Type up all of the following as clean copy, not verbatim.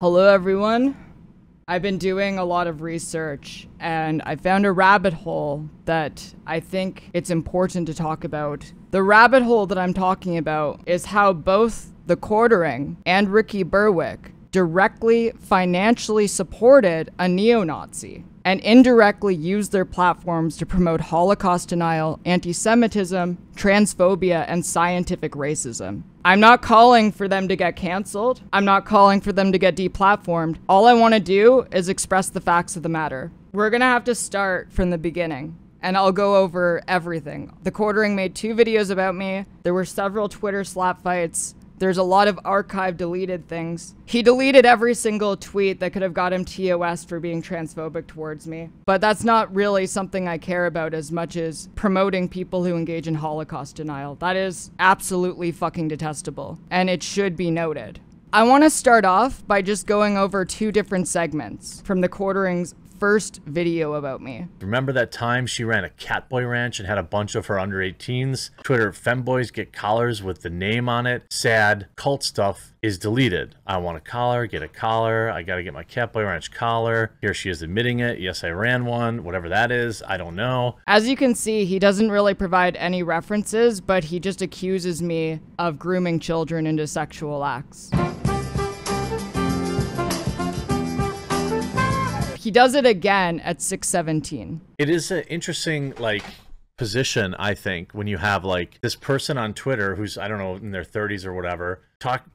Hello everyone. I've been doing a lot of research and I found a rabbit hole that I think it's important to talk about. The rabbit hole that I'm talking about is how both TheQuartering and Ricky Berwick directly financially supported a neo-Nazi and indirectly used their platforms to promote Holocaust denial, anti-Semitism, transphobia, and scientific racism. I'm not calling for them to get canceled. I'm not calling for them to get deplatformed. All I want to do is express the facts of the matter. We're gonna have to start from the beginning, and I'll go over everything. TheQuartering made 2 videos about me. There were several Twitter slap fights. There's a lot of archived deleted things. He deleted every single tweet that could have got him TOS for being transphobic towards me. But that's not really something I care about as much as promoting people who engage in Holocaust denial. That is absolutely fucking detestable, and it should be noted. I want to start off by just going over 2 different segments from TheQuartering's first video about me. Remember that time she ran a catboy ranch and had a bunch of her under 18s? Twitter femboys get collars with the name on it. Sad cult stuff is deleted. I want a collar, get a collar. I gotta get my catboy ranch collar. Here she is admitting it. Yes, I ran one. Whatever that is, I don't know. As you can see, he doesn't really provide any references, but he just accuses me of grooming children into sexual acts. He does it again at 6:17. It is an interesting, position, I think, when you have, this person on Twitter who's, I don't know, in their 30s or whatever,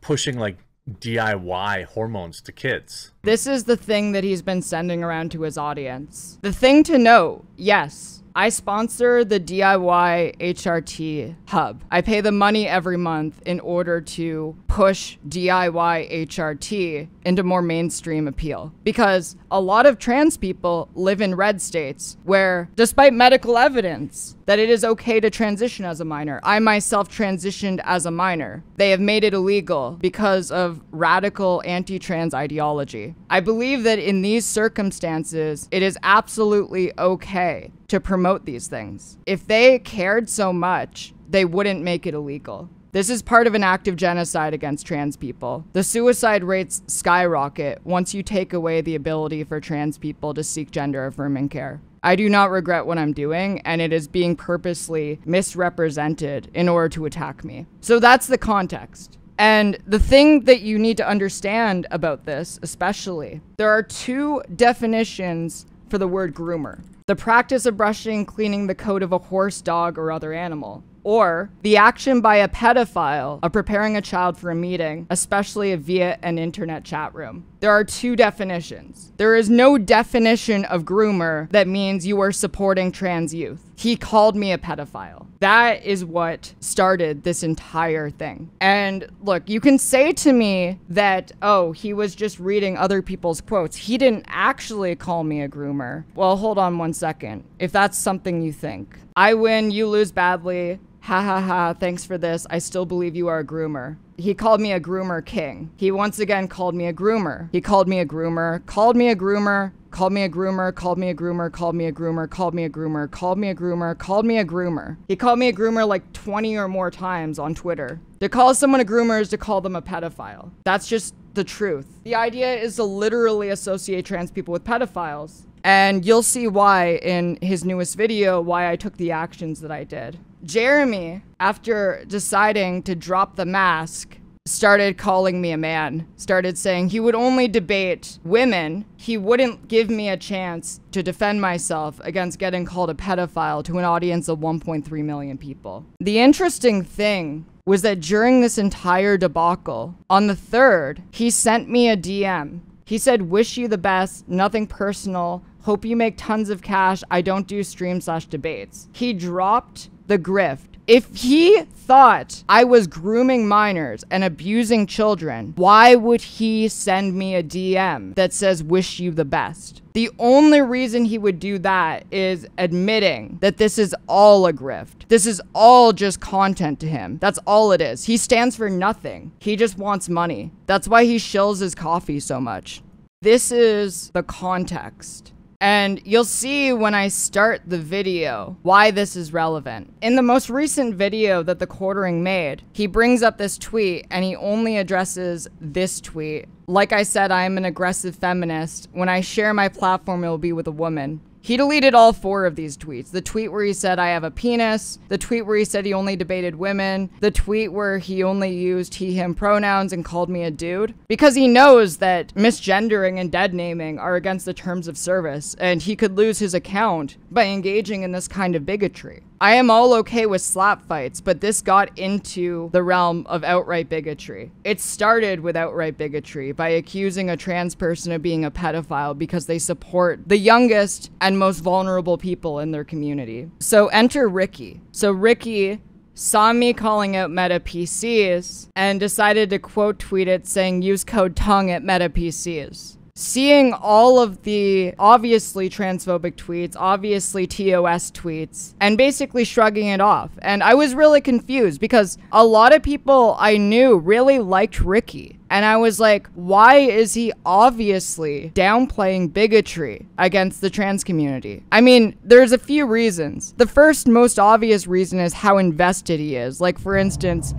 pushing, DIY hormones to kids. This is the thing that he's been sending around to his audience. The thing to note, yes, I sponsor the DIY HRT hub. I pay the money every month in order to push DIY HRT into more mainstream appeal. Because a lot of trans people live in red states where, despite medical evidence that it is okay to transition as a minor, I myself transitioned as a minor. They have made it illegal because of radical anti-trans ideology. I believe that in these circumstances, it is absolutely okay to promote these things. If they cared so much, they wouldn't make it illegal. This is part of an active genocide against trans people. The suicide rates skyrocket once you take away the ability for trans people to seek gender-affirming care. I do not regret what I'm doing, and it is being purposely misrepresented in order to attack me. So that's the context. And the thing that you need to understand about this, especially, there are 2 definitions for the word groomer. The practice of brushing, cleaning the coat of a horse, dog, or other animal. Or the action by a pedophile of preparing a child for a meeting, especially via an internet chat room. There are 2 definitions. There is no definition of groomer that means you are supporting trans youth. He called me a pedophile. That is what started this entire thing. And look, you can say to me that, oh, he was just reading other people's quotes. He didn't actually call me a groomer. Well, hold on one second. If that's something you think. I win, you lose badly. Ha ha ha, thanks for this. I still believe you are a groomer. He called me a groomer king. He once again called me a groomer. He called me a groomer, called me a groomer, called me a groomer, called me a groomer, called me a groomer, called me a groomer, called me a groomer, called me a groomer. He called me a groomer like 20 or more times on Twitter. To call someone a groomer is to call them a pedophile. That's just the truth. The idea is to literally associate trans people with pedophiles. And you'll see why in his newest video, why I took the actions that I did. Jeremy, after deciding to drop the mask, started calling me a man, started saying he would only debate women. He wouldn't give me a chance to defend myself against getting called a pedophile to an audience of 1.3 million people. The interesting thing was that during this entire debacle, on the 3rd, he sent me a DM. He said, wish you the best, nothing personal, hope you make tons of cash, I don't do stream/debates. He dropped the grift. If he thought I was grooming minors and abusing children, why would he send me a DM that says, wish you the best? The only reason he would do that is admitting that this is all a grift. This is all just content to him. That's all it is. He stands for nothing. He just wants money. That's why he shills his coffee so much. This is the context. And you'll see when I start the video why this is relevant. In the most recent video that The Quartering made, he brings up this tweet and he only addresses this tweet. Like I said, I am an aggressive feminist. When I share my platform, it will be with a woman. He deleted all 4 of these tweets. The tweet where he said, I have a penis. The tweet where he said he only debated women. The tweet where he only used he, him pronouns and called me a dude. Because he knows that misgendering and dead naming are against the terms of service, and he could lose his account by engaging in this kind of bigotry. I am all okay with slap fights, but this got into the realm of outright bigotry. It started with outright bigotry by accusing a trans person of being a pedophile because they support the youngest and most vulnerable people in their community. So enter Ricky. So Ricky saw me calling out Meta PCs and decided to quote tweet it saying use code tongue at Meta PCs. Seeing all of the obviously transphobic tweets, obviously TOS tweets, and basically shrugging it off. And I was really confused because a lot of people I knew really liked Ricky. And I was like, why is he obviously downplaying bigotry against the trans community? I mean, there's a few reasons. The first most obvious reason is how invested he is. Like, for instance,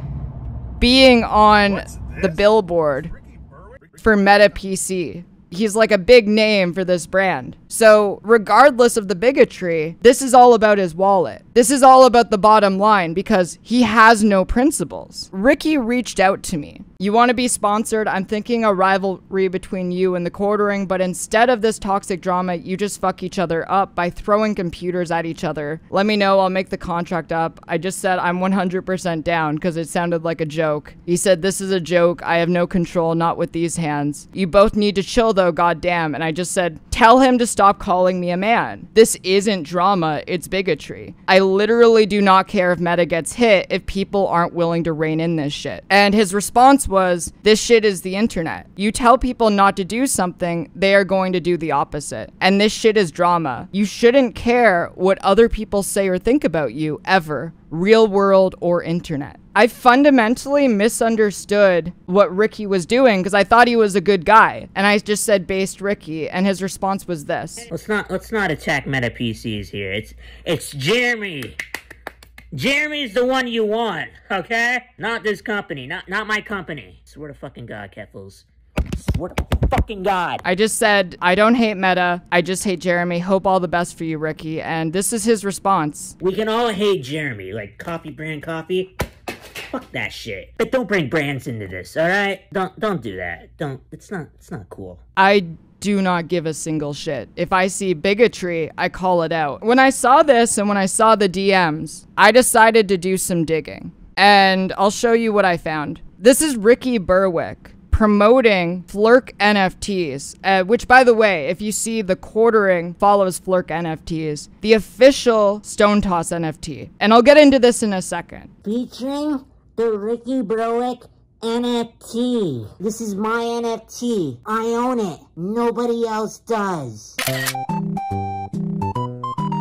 being on the billboard for Meta PC. He's like a big name for this brand. So regardless of the bigotry, this is all about his wallet. This is all about the bottom line because he has no principles. Ricky reached out to me. You want to be sponsored? I'm thinking a rivalry between you and The Quartering, but instead of this toxic drama, you just fuck each other up by throwing computers at each other. Let me know, I'll make the contract up. I just said I'm 100% down because it sounded like a joke. He said, this is a joke. I have no control, not with these hands. You both need to chill though, goddamn. And I just said, tell him to stop calling me a man. This isn't drama, it's bigotry. I literally do not care if Meta gets hit if people aren't willing to rein in this shit. And his response was, this shit is the internet. You tell people not to do something, they are going to do the opposite. And this shit is drama. You shouldn't care what other people say or think about you, ever. Real world or internet. I fundamentally misunderstood what Ricky was doing because I thought he was a good guy. And I just said based Ricky, and his response was this. Let's not attack Meta PCs here. It's Jeremy. Jeremy's the one you want, okay? Not this company, not my company. Swear to fucking God, Keffals. Swear to fucking God. I just said, I don't hate Meta, I just hate Jeremy. Hope all the best for you, Ricky. And this is his response. We can all hate Jeremy, like coffee brand coffee. Fuck that shit. But don't bring brands into this, alright? Don't do that. It's not cool. I do not give a single shit. If I see bigotry, I call it out. When I saw this and when I saw the DMs, I decided to do some digging. And I'll show you what I found. This is Ricky Berwick promoting Flirk NFTs, which, by the way, if you see The Quartering follows Flirk NFTs, the official Stone Toss NFT. And I'll get into this in a second. Featuring the Ricky Berwick NFT. This is my NFT. I own it. Nobody else does.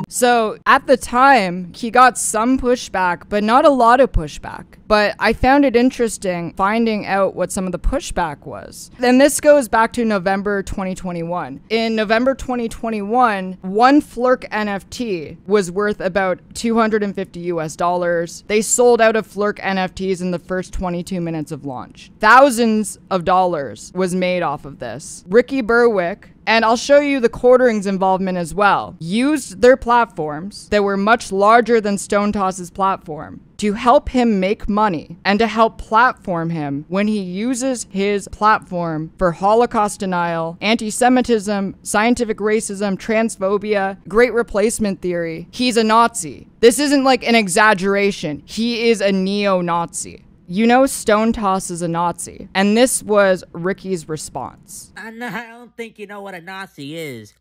So at the time, he got some pushback, but not a lot of pushback. But I found it interesting finding out what some of the pushback was. And this goes back to November 2021. In November 2021, one Flirk NFT was worth about $250 US. They sold out of Flirk NFTs in the first 22 minutes of launch. Thousands of dollars was made off of this. Ricky Berwick, and I'll show you The Quartering's involvement as well, used their platforms that were much larger than Stone Toss's platform to help him make money and to help platform him when he uses his platform for Holocaust denial, anti-Semitism, scientific racism, transphobia, great replacement theory. He's a Nazi. This isn't like an exaggeration. He is a neo-Nazi. You know Stone Toss is a Nazi, and this was Ricky's response. I don't think you know what a Nazi is.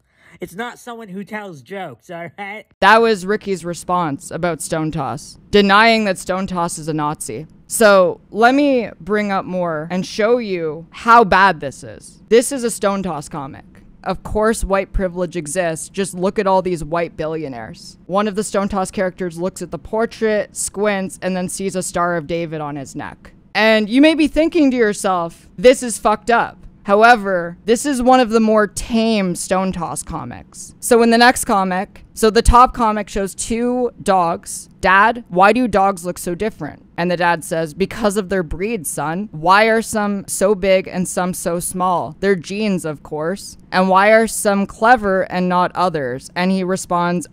It's not someone who tells jokes, alright? That was Ricky's response about Stone Toss, denying that Stone Toss is a Nazi. So let me bring up more and show you how bad this is. This is a Stone Toss comic. Of course, white privilege exists. Just look at all these white billionaires. One of the Stone Toss characters looks at the portrait, squints, and then sees a Star of David on his neck. And you may be thinking to yourself, this is fucked up. However, this is one of the more tame Stone Toss comics. So in the next comic, so the top comic shows two dogs. Dad, why do dogs look so different? And the dad says, because of their breed, son. Why are some so big and some so small? Their genes, of course. And why are some clever and not others? And he responds,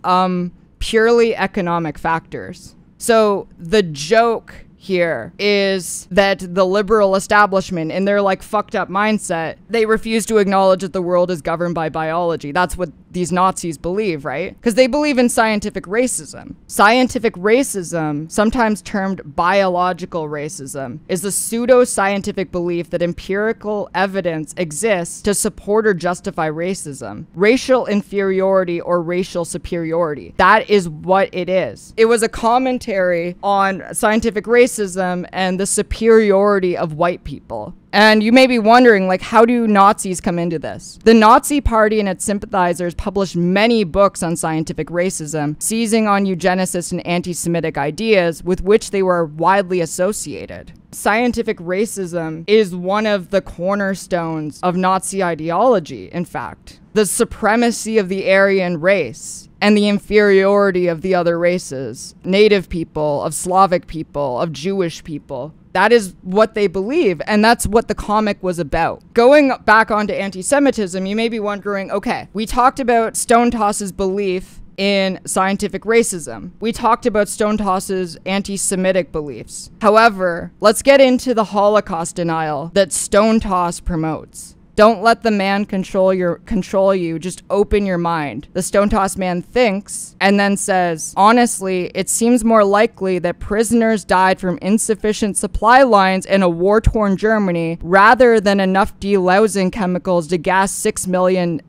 purely economic factors. So the joke here is that the liberal establishment, in their like fucked up mindset, they refuse to acknowledge that the world is governed by biology. That's what these Nazis believe, right? Because they believe in scientific racism. Scientific racism, sometimes termed biological racism, is the pseudo-scientific belief that empirical evidence exists to support or justify racism, racial inferiority, or racial superiority. That is what it is. It was a commentary on scientific racism and the superiority of white people. And you may be wondering, like, how do Nazis come into this? The Nazi Party and its sympathizers published many books on scientific racism, seizing on eugenicist and anti-Semitic ideas with which they were widely associated. Scientific racism is one of the cornerstones of Nazi ideology, in fact. The supremacy of the Aryan race and the inferiority of the other races, Native people, of Slavic people, of Jewish people. That is what they believe, and that's what the comic was about. Going back onto anti-Semitism, you may be wondering, okay, we talked about Stone Toss's belief in scientific racism. We talked about Stone Toss's anti-Semitic beliefs. However, let's get into the Holocaust denial that Stone Toss promotes. Don't let the man control you, just open your mind. The Stone Toss man thinks and then says, honestly, it seems more likely that prisoners died from insufficient supply lines in a war-torn Germany rather than enough delousing chemicals to gas 6 million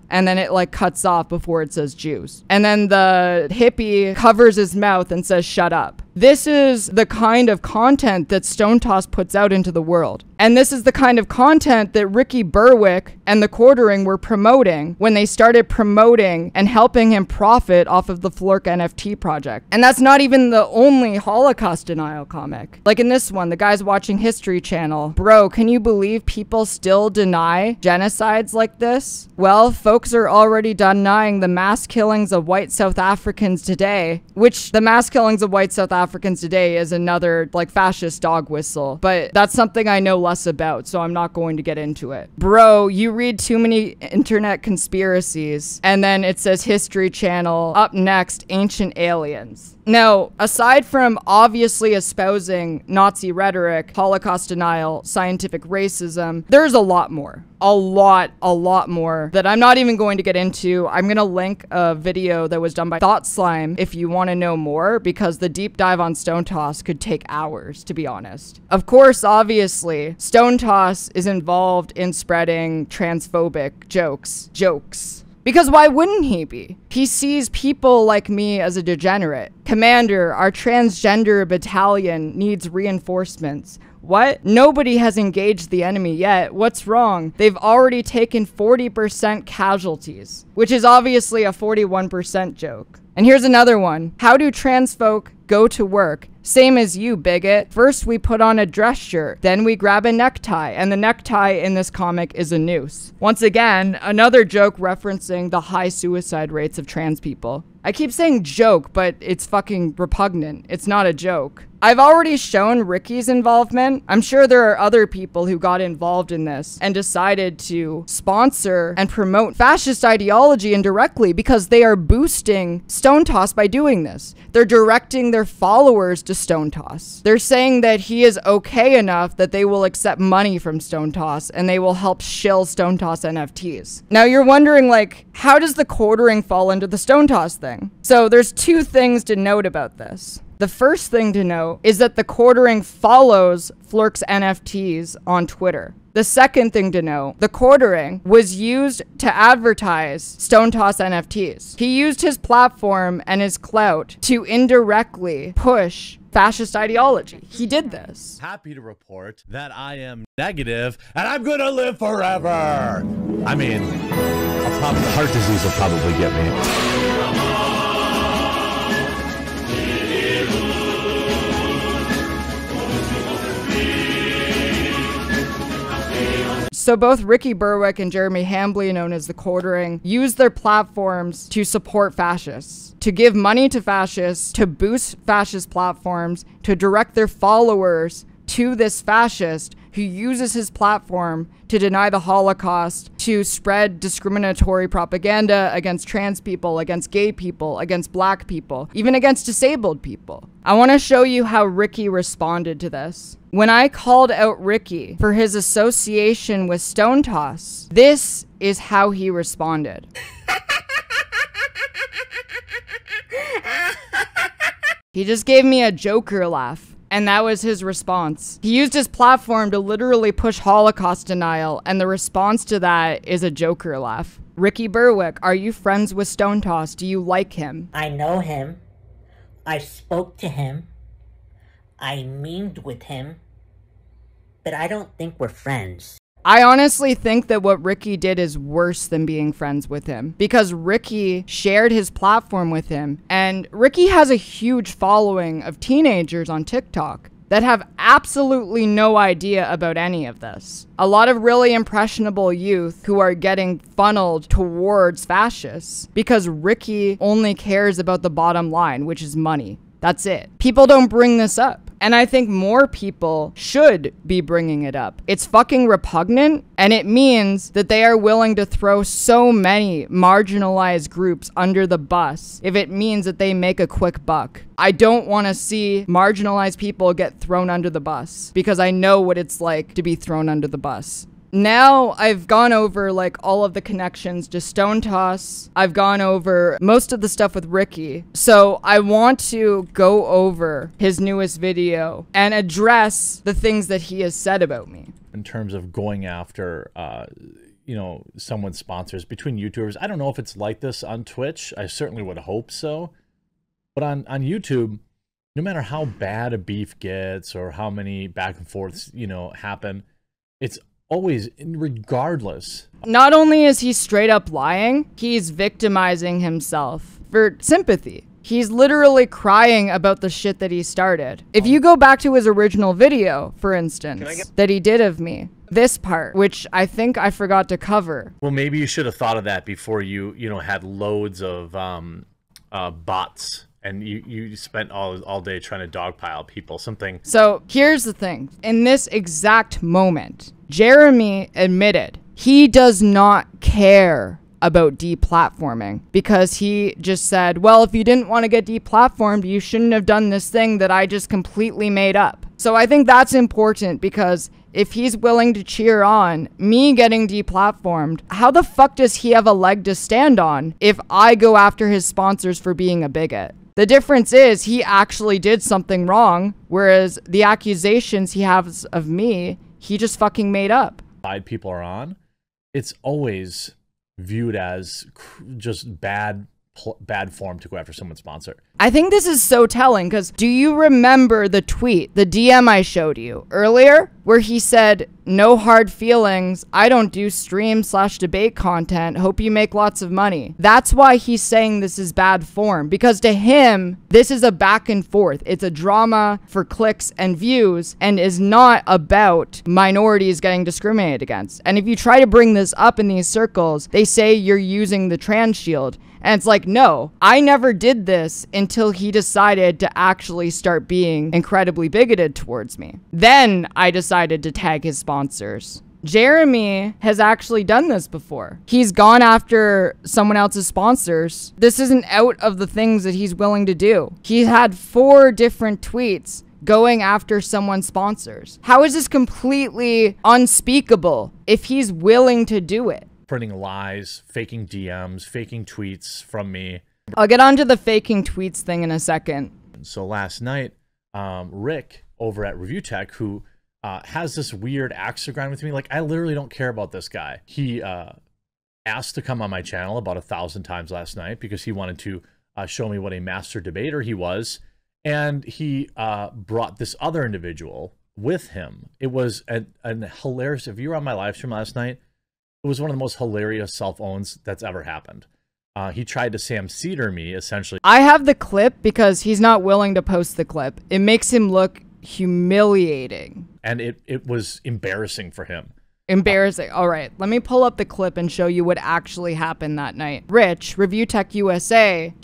and then it like cuts off before it says Jews. And then the hippie covers his mouth and says, shut up. This is the kind of content that Stone Toss puts out into the world. And this is the kind of content that Ricky Berwick and TheQuartering were promoting when they started promoting and helping him profit off of the Flork NFT project. And that's not even the only Holocaust denial comic. Like in this one, the guy's watching History Channel. Bro, can you believe people still deny genocides like this? Well, folks are already denying the mass killings of white South Africans today, which the mass killings of white South Africans today is another like fascist dog whistle, but that's something I know less about, so I'm not going to get into it. Bro, you read too many internet conspiracies, and then it says History Channel, up next, Ancient Aliens. Now, aside from obviously espousing Nazi rhetoric, Holocaust denial, scientific racism, there's a lot more. A lot more that I'm not even going to get into. I'm going to link a video that was done by Thought Slime if you want to know more, because the deep dive on Stone Toss could take hours, to be honest. Of course, obviously, Stone Toss is involved in spreading transphobic jokes. Because why wouldn't he be? He sees people like me as a degenerate. Commander, our transgender battalion needs reinforcements. What? Nobody has engaged the enemy yet. What's wrong? They've already taken 40% casualties, which is obviously a 41% joke. And here's another one. How do trans folk go to work? Same as you, bigot. First we put on a dress shirt, then we grab a necktie, and the necktie in this comic is a noose. Once again, another joke referencing the high suicide rates of trans people. I keep saying joke, but it's fucking repugnant. It's not a joke. I've already shown Ricky's involvement. I'm sure there are other people who got involved in this and decided to sponsor and promote fascist ideology indirectly because they are boosting Stone Toss by doing this. They're directing their followers to Stone Toss. They're saying that he is okay enough that they will accept money from Stone Toss and they will help shill Stone Toss NFTs. Now you're wondering, like, how does TheQuartering fall into the Stone Toss thing? So there's two things to note about this. The first thing to note is that TheQuartering follows Flork's NFTs on Twitter. The second thing to note, TheQuartering was used to advertise Stone Toss NFTs. He used his platform and his clout to indirectly push fascist ideology. He did this. Happy to report that I am negative and I'm gonna live forever. I mean, heart disease will probably get me. So both Ricky Berwick and Jeremy Hambley, known as TheQuartering, use their platforms to support fascists, to give money to fascists, to boost fascist platforms, to direct their followers to this fascist who uses his platform to deny the Holocaust, to spread discriminatory propaganda against trans people, against gay people, against black people, even against disabled people. I want to show you how Ricky responded to this. When I called out Ricky for his association with Stone Toss, this is how he responded. He just gave me a Joker laugh. And that was his response. He used his platform to literally push Holocaust denial, and the response to that is a Joker laugh. Ricky Berwick, are you friends with Stone Toss? Do you like him? I know him. I spoke to him. I memed with him. But I don't think we're friends. I honestly think that what Ricky did is worse than being friends with him, because Ricky shared his platform with him, and Ricky has a huge following of teenagers on TikTok that have absolutely no idea about any of this. A lot of really impressionable youth who are getting funneled towards fascists because Ricky only cares about the bottom line, which is money. That's it. People don't bring this up. And I think more people should be bringing it up. It's fucking repugnant, and it means that they are willing to throw so many marginalized groups under the bus if it means that they make a quick buck. I don't want to see marginalized people get thrown under the bus, because I know what it's like to be thrown under the bus. Now I've gone over like all of the connections to Stone Toss. I've gone over most of the stuff with Ricky. So I want to go over his newest video and address the things that he has said about me. In terms of going after, someone's sponsors between YouTubers, I don't know if it's like this on Twitch. I certainly would hope so. But on YouTube, no matter how bad a beef gets or how many back and forths, happen, it's always, regardless. Not only is he straight up lying, he's victimizing himself for sympathy. He's literally crying about the shit that he started. If you go back to his original video, for instance, that he did of me, this part, which I think I forgot to cover. Well, maybe you should have thought of that before you had loads of bots. And you spent all day trying to dogpile people, something. So here's the thing. In this exact moment, Jeremy admitted he does not care about deplatforming, because he just said, well, if you didn't want to get deplatformed, you shouldn't have done this thing that I just completely made up. So I think that's important, because if he's willing to cheer on me getting deplatformed, how the fuck does he have a leg to stand on if I go after his sponsors for being a bigot? The difference is he actually did something wrong, whereas the accusations he has of me, he just fucking made up. Side people are on, it's always viewed as just bad form to go after someone's sponsor. I think this is so telling, because do you remember the tweet, the DM I showed you earlier, where he said, no hard feelings, I don't do stream/debate content, hope you make lots of money. That's why he's saying this is bad form, because to him, this is a back and forth. It's a drama for clicks and views, and is not about minorities getting discriminated against. And if you try to bring this up in these circles, they say you're using the trans shield. And it's like, no, I never did this until he decided to actually start being incredibly bigoted towards me. Then I decided to tag his sponsors. Jeremy has actually done this before. He's gone after someone else's sponsors. This isn't out of the things that he's willing to do. He had 4 different tweets going after someone's sponsors. How is this completely unspeakable if he's willing to do it? Printing lies, faking DMs, faking tweets from me. I'll get onto the faking tweets thing in a second. So last night, Rick over at Review Tech, who has this weird axe to grind with me, like I literally don't care about this guy. He asked to come on my channel about 1,000 times last night because he wanted to show me what a master debater he was. And he brought this other individual with him. It was a hilarious, if you were on my live stream last night, it was one of the most hilarious self-owns that's ever happened. He tried to Sam Cedar me, essentially. I have the clip because he's not willing to post the clip. It makes him look humiliating. And it was embarrassing for him. Embarrassing. All right, let me pull up the clip and show you what actually happened that night. Rich, Review Tech USA,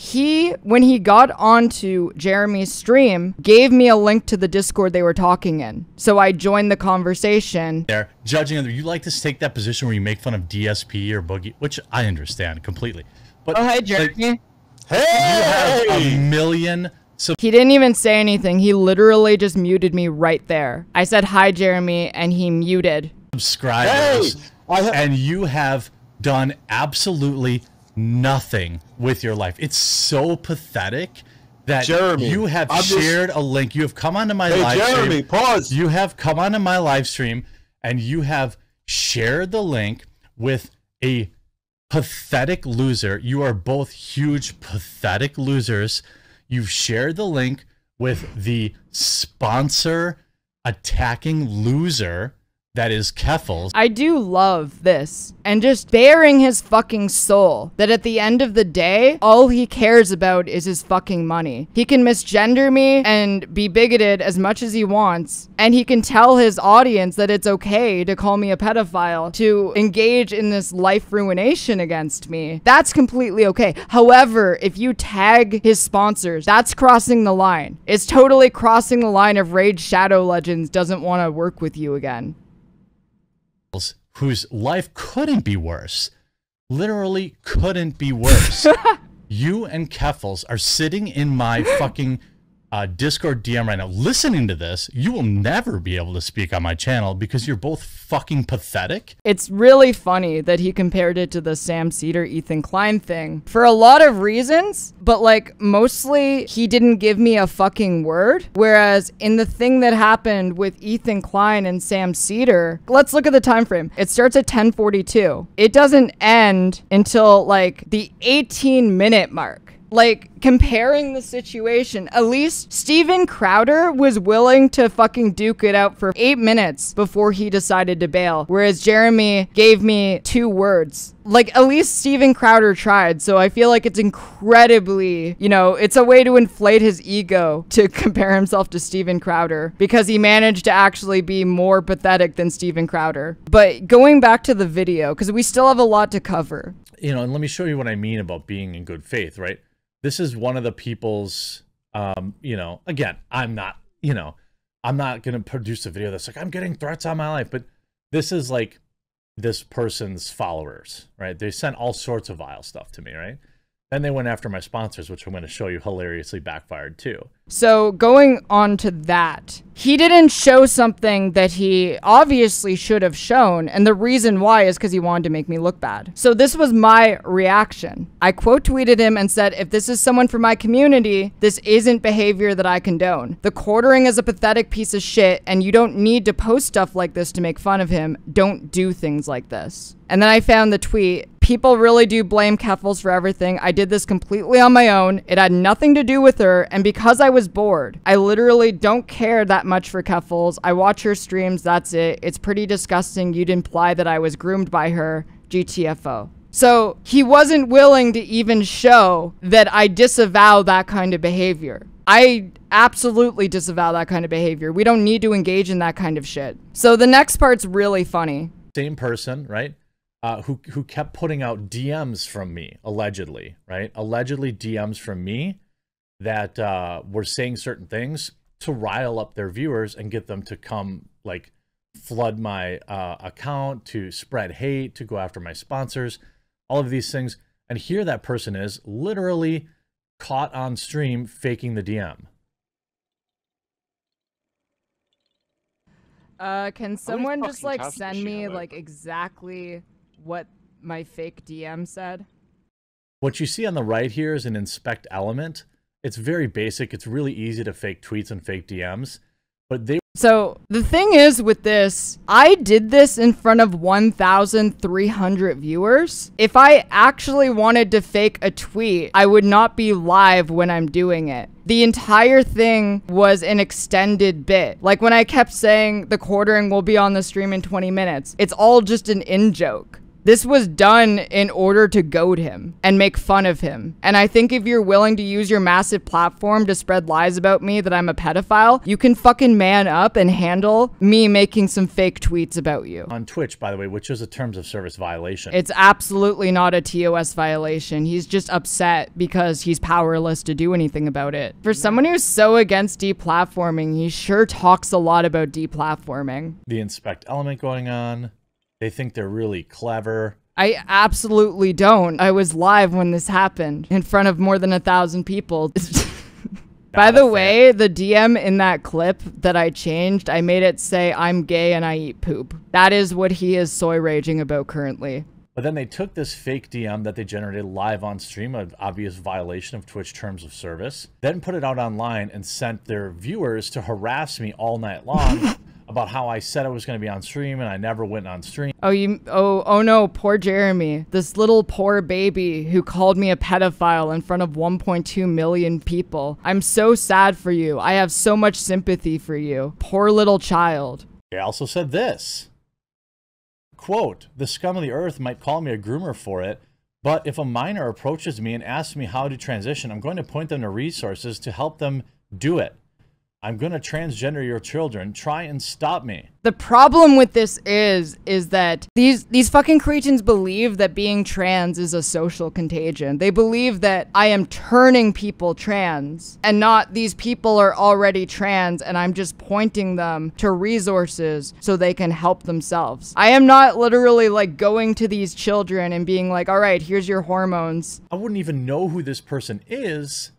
when he got onto Jeremy's stream, gave me a link to the Discord they were talking in. So I joined the conversation. There, judging other, you like to take that position where you make fun of DSP or Boogie, which I understand completely. But oh, hey, Jeremy. Like, hey! You have a million... He didn't even say anything. He literally just muted me right there. I said, hi, Jeremy, and he muted. Subscribers, and you have done absolutely nothing with your life. It's so pathetic that Jeremy, you have shared a link. You have come onto my live Jeremy, stream. Pause. You have come onto my live stream and you have shared the link with a pathetic loser. You are both huge pathetic losers. You've shared the link with the sponsor attacking loser that is Keffals. I do love this. And just bearing his fucking soul. That at the end of the day, all he cares about is his fucking money. He can misgender me and be bigoted as much as he wants. And he can tell his audience that it's okay to call me a pedophile, to engage in this life ruination against me. That's completely okay. However, if you tag his sponsors, that's crossing the line. It's totally crossing the line of Raid Shadow Legends doesn't want to work with you again. Whose life couldn't be worse, literally couldn't be worse. You and Keffals are sitting in my fucking Discord DM right now listening to this. You will never be able to speak on my channel because you're both fucking pathetic. It's really funny that he compared it to the Sam Cedar Ethan Klein thing for a lot of reasons, but like mostly he didn't give me a fucking word. Whereas in the thing that happened with Ethan Klein and Sam Cedar, let's look at the time frame. It starts at 10:42. It doesn't end until like the 18-minute mark. Like, comparing the situation, at least Steven Crowder was willing to fucking duke it out for 8 minutes before he decided to bail, whereas Jeremy gave me 2 words. Like, at least Steven Crowder tried, so I feel like it's incredibly, you know, it's a way to inflate his ego to compare himself to Steven Crowder, because he managed to actually be more pathetic than Steven Crowder. But going back to the video, because we still have a lot to cover. You know, and let me show you what I mean about being in good faith, right? This is one of the people's, you know, again, I'm not going to produce a video that's like, I'm getting threats on my life. But this is like this person's followers, right? They sent all sorts of vile stuff to me, right? Then they went after my sponsors, which I'm going to show you hilariously backfired too. So going on to that, he didn't show something that he obviously should have shown. And the reason why is because he wanted to make me look bad. So this was my reaction. I quote tweeted him and said, if this is someone from my community, this isn't behavior that I condone. The quartering is a pathetic piece of shit and you don't need to post stuff like this to make fun of him. Don't do things like this. And then I found the tweet. People really do blame Keffals for everything. I did this completely on my own. It had nothing to do with her. And because I was bored, I literally don't care that much for Keffals. I watch her streams. That's it. It's pretty disgusting. You'd imply that I was groomed by her. GTFO. So he wasn't willing to even show that I disavow that kind of behavior. I absolutely disavow that kind of behavior. We don't need to engage in that kind of shit. So the next part's really funny. Same person, right? Who kept putting out DMs from me, allegedly, right? Allegedly DMs from me that were saying certain things to rile up their viewers and get them to come, like, flood my account, to spread hate, to go after my sponsors, all of these things. And here that person is literally caught on stream faking the DM. Can someone just, like, send me, like, exactly what my fake DM said? What you see on the right here is an inspect element. It's very basic. It's really easy to fake tweets and fake DMs, but So the thing is with this, I did this in front of 1,300 viewers. If I actually wanted to fake a tweet, I would not be live when I'm doing it. The entire thing was an extended bit. Like when I kept saying the quartering will be on the stream in 20 minutes, it's all just an in-joke. This was done in order to goad him and make fun of him. And I think if you're willing to use your massive platform to spread lies about me that I'm a pedophile, you can fucking man up and handle me making some fake tweets about you. On Twitch, by the way, which is a terms of service violation. It's absolutely not a TOS violation. He's just upset because he's powerless to do anything about it. For someone who's so against deplatforming, he sure talks a lot about deplatforming. The inspect element going on. They think they're really clever. I absolutely don't. I was live when this happened in front of more than 1,000 people. By the way, the DM in that clip that I changed, I made it say, I'm gay and I eat poop. That is what he is soy raging about currently. But then they took this fake DM that they generated live on stream, an obvious violation of Twitch terms of service, then put it out online and sent their viewers to harass me all night long about how I said I was going to be on stream and I never went on stream. Oh no, poor Jeremy. This little poor baby who called me a pedophile in front of 1.2 million people. I'm so sad for you. I have so much sympathy for you. Poor little child. They also said this. Quote, the scum of the earth might call me a groomer for it, but if a minor approaches me and asks me how to transition, I'm going to point them to resources to help them do it. I'm going to transgender your children. Try and stop me. The problem with this is that these fucking cretins believe that being trans is a social contagion. They believe that I am turning people trans and not these people are already trans and I'm just pointing them to resources so they can help themselves. I am not literally like going to these children and being like, all right, here's your hormones. I wouldn't even know who this person is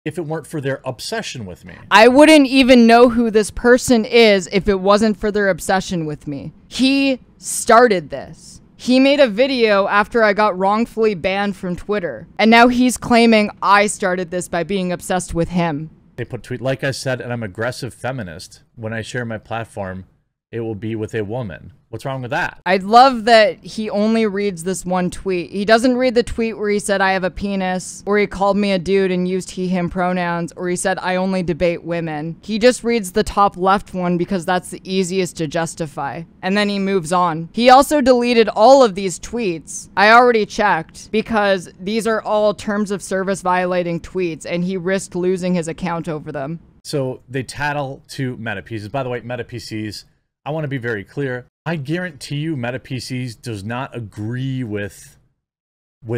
if it weren't for their obsession with me. I wouldn't even know who this person is if it wasn't for their obsession with me. He started this. He made a video after I got wrongfully banned from Twitter. And now he's claiming I started this by being obsessed with him. They put tweet, like I said, and I'm aggressive feminist. When I share my platform, it will be with a woman. What's wrong with that? I love that he only reads this one tweet. He doesn't read the tweet where he said, I have a penis, or he called me a dude and used he, him pronouns, or he said, I only debate women. He just reads the top left one because that's the easiest to justify. And then he moves on. He also deleted all of these tweets. I already checked because these are all terms of service violating tweets and he risked losing his account over them. So they tattle to Meta PCs. By the way, Meta PCs, I want to be very clear. I guarantee you Meta PCs does not agree with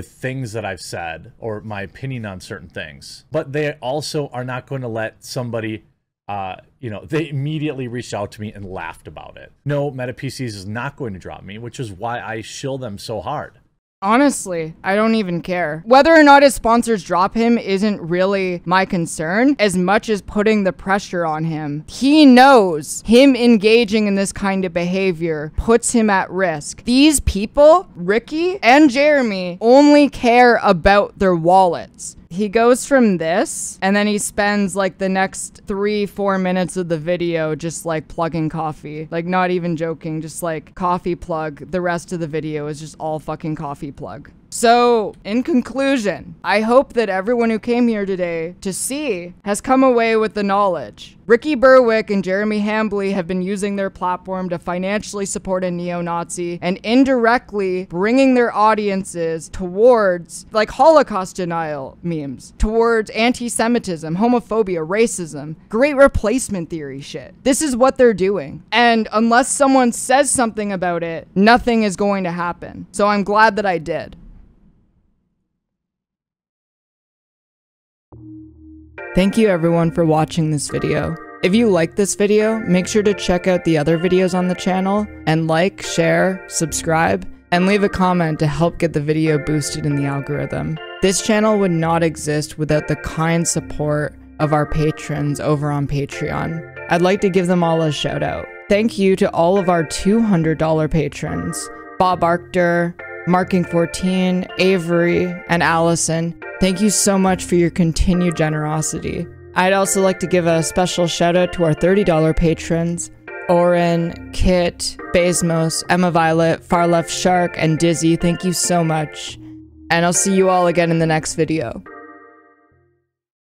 things that I've said or my opinion on certain things. But they also are not going to let somebody, they immediately reached out to me and laughed about it. No, Meta PCs is not going to drop me, which is why I shill them so hard. Honestly, I don't even care. Whether or not his sponsors drop him isn't really my concern as much as putting the pressure on him. He knows him engaging in this kind of behavior puts him at risk. These people, Ricky and Jeremy, only care about their wallets. He goes from this, and then he spends like the next 3-4 minutes of the video just like plugging coffee. Like not even joking, just like coffee plug. The rest of the video is just all fucking coffee plug. So, in conclusion, I hope that everyone who came here today to see has come away with the knowledge. Ricky Berwick and Jeremy Hambly have been using their platform to financially support a neo-Nazi and indirectly bringing their audiences towards, like, Holocaust denial memes, towards anti-Semitism, homophobia, racism, great replacement theory shit. This is what they're doing. And unless someone says something about it, nothing is going to happen. So I'm glad that I did. Thank you everyone for watching this video. If you like this video, make sure to check out the other videos on the channel and like, share, subscribe, and leave a comment to help get the video boosted in the algorithm. This channel would not exist without the kind support of our patrons over on Patreon. I'd like to give them all a shout out. Thank you to all of our $200 patrons, Bob Arcter, Marking14, Avery, and Allison. Thank you so much for your continued generosity. I'd also like to give a special shout out to our $30 patrons, Oren, Kit, Basmos, Emma Violet, Far Left Shark, and Dizzy. Thank you so much. And I'll see you all again in the next video.